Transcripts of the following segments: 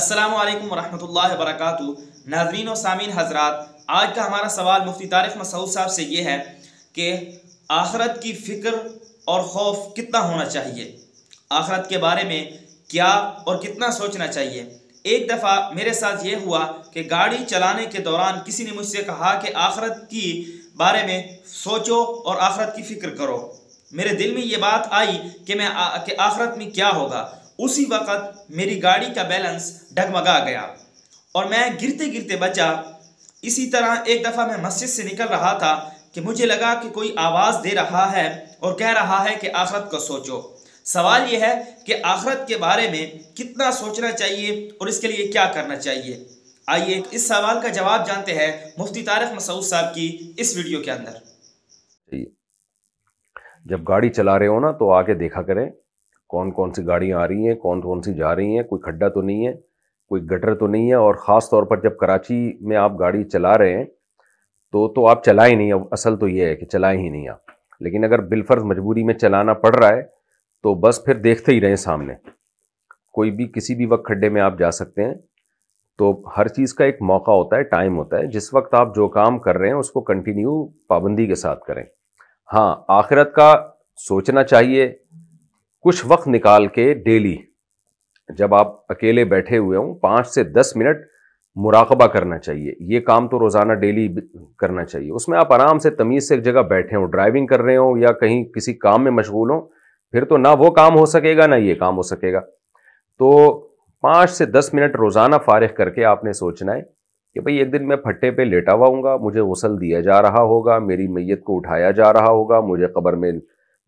السلام علیکم ورحمۃ اللہ وبرکاتہ۔ ناظرین و سامعین حضرات، آج کا ہمارا سوال مفتی طارق مسعود صاحب سے یہ ہے کہ آخرت کی فکر اور خوف کتنا ہونا چاہیے، آخرت کے بارے میں کیا اور کتنا سوچنا چاہیے۔ ایک دفعہ میرے ساتھ یہ ہوا کہ گاڑی چلانے کے دوران کسی نے مجھ سے کہا کہ آخرت کی بارے میں سوچو اور آخرت کی فکر کرو۔ میرے دل میں یہ بات آئی کہ آخرت میں کیا ہوگا۔ اسی وقت میری گاڑی کا بیلنس ڈگمگا گیا اور میں گرتے گرتے بچا۔ اسی طرح ایک دفعہ میں مسجد سے نکل رہا تھا کہ مجھے لگا کہ کوئی آواز دے رہا ہے اور کہہ رہا ہے کہ آخرت کو سوچو۔ سوال یہ ہے کہ آخرت کے بارے میں کتنا سوچنا چاہیے اور اس کے لیے کیا کرنا چاہیے۔ آئیے اس سوال کا جواب جانتے ہیں مفتی طارق مسعود صاحب کی اس ویڈیو کے اندر۔ جب گاڑی چلا رہے ہو نا تو آگے دیکھا کریں کون کون سی گاڑیاں آ رہی ہیں، کون کون سی جا رہی ہیں، کوئی کھڈا تو نہیں ہے، کوئی گٹر تو نہیں ہے۔ اور خاص طور پر جب کراچی میں آپ گاڑی چلا رہے ہیں تو آپ چلائیں نہیں، اصل تو یہ ہے کہ چلائیں ہی نہیں آپ، لیکن اگر بالفرض مجبوری میں چلانا پڑ رہا ہے تو بس پھر دیکھتے ہی رہیں سامنے، کوئی بھی کسی بھی وقت کھڈے میں آپ جا سکتے ہیں۔ تو ہر چیز کا ایک موقع ہوتا ہے، ٹائم ہوتا ہے، جس وقت آپ جو کام کر رہے ہیں اس کو کنٹینیو پابندی کے ساتھ کریں۔ ہاں، آخرت کا سوچنا چاہیے کچھ وقت نکال کے ڈیلی، جب آپ اکیلے بیٹھے ہوئے ہوں 5 سے 10 منٹ مراقبہ کرنا چاہیے۔ یہ کام تو روزانہ ڈیلی کرنا چاہیے۔ اس میں آپ آرام سے تمیز سے ایک جگہ بیٹھے ہوں، ڈرائیونگ کر رہے ہوں یا کہیں کسی کام میں مشغول ہوں، پھر تو نہ وہ کام ہو سکے گا نہ یہ کام ہو سکے گا۔ تو 5 سے 10 منٹ روزانہ فارغ کر کے آپ نے سوچنا ہے کہ بھئی ایک دن میں پھٹے پہ لیٹا ہوا ہوں گا، مجھے غسل دیا جا رہا ہوگا، میری میت کو اٹھایا جا رہا ہوگا، مجھے قبر میں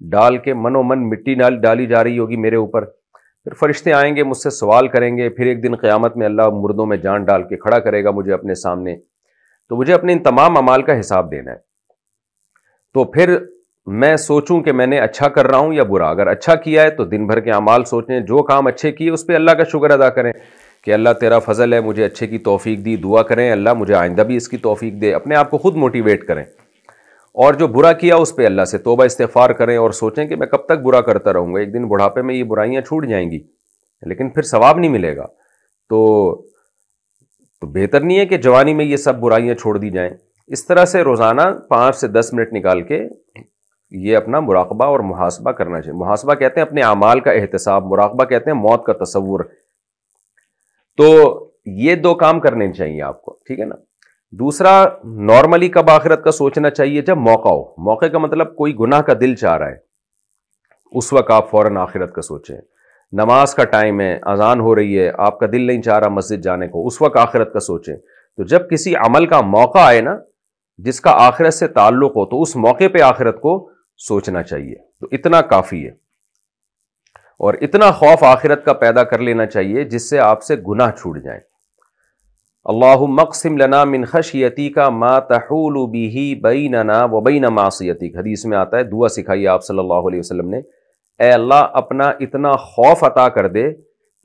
ڈال کے من و من مٹی ڈالی جا رہی ہوگی میرے اوپر، پھر فرشتے آئیں گے مجھ سے سوال کریں گے، پھر ایک دن قیامت میں اللہ مردوں میں جان ڈال کے کھڑا کرے گا مجھے اپنے سامنے، تو مجھے اپنے ان تمام اعمال کا حساب دینا ہے۔ تو پھر میں سوچوں کہ میں نے اچھا کر رہا ہوں یا برا۔ اگر اچھا کیا ہے تو دن بھر کے اعمال سوچیں، جو کام اچھے کیے اس پہ اللہ کا شکر ادا کریں کہ اللہ تیرا فضل ہے، مجھے اچھے کی توفیق دی، دعا کریں اللہ مجھے آئندہ بھی اس کی توفیق دے، اپنے آپ کو خود موٹیویٹ کریں۔ اور جو برا کیا اس پہ اللہ سے توبہ استغفار کریں اور سوچیں کہ میں کب تک برا کرتا رہوں گا، ایک دن بڑھاپے میں یہ برائیاں چھوٹ جائیں گی لیکن پھر ثواب نہیں ملے گا۔ تو بہتر نہیں ہے کہ جوانی میں یہ سب برائیاں چھوڑ دی جائیں۔ اس طرح سے روزانہ 5 سے 10 منٹ نکال کے یہ اپنا مراقبہ اور محاسبہ کرنا چاہیے۔ محاسبہ کہتے ہیں اپنے اعمال کا احتساب، مراقبہ کہتے ہیں موت کا تصور۔ تو یہ 2 کام کرنے چاہیے آپ کو، ٹھیک ہے نا۔ دوسرا، نارملی کب آخرت کا سوچنا چاہیے؟ جب موقع ہو۔ موقع کا مطلب کوئی گناہ کا دل چاہ رہا ہے، اس وقت آپ فوراً آخرت کا سوچیں۔ نماز کا ٹائم ہے، اذان ہو رہی ہے، آپ کا دل نہیں چاہ رہا مسجد جانے کو، اس وقت آخرت کا سوچیں۔ تو جب کسی عمل کا موقع آئے نا جس کا آخرت سے تعلق ہو تو اس موقع پہ آخرت کو سوچنا چاہیے۔ تو اتنا کافی ہے، اور اتنا خوف آخرت کا پیدا کر لینا چاہیے جس سے آپ سے گناہ چھوٹ جائیں۔ اللہم اقسم لنا من خشیتک ما تحول بہ بیننا وبین معصیتک، حدیث میں آتا ہے، دعا سکھائی آپ صلی اللہ علیہ وسلم نے، اے اللہ اپنا اتنا خوف عطا کر دے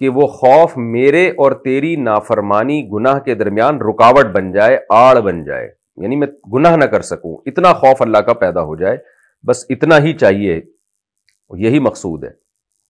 کہ وہ خوف میرے اور تیری نافرمانی گناہ کے درمیان رکاوٹ بن جائے، آڑ بن جائے، یعنی میں گناہ نہ کر سکوں، اتنا خوف اللہ کا پیدا ہو جائے، بس اتنا ہی چاہیے، یہی مقصود ہے۔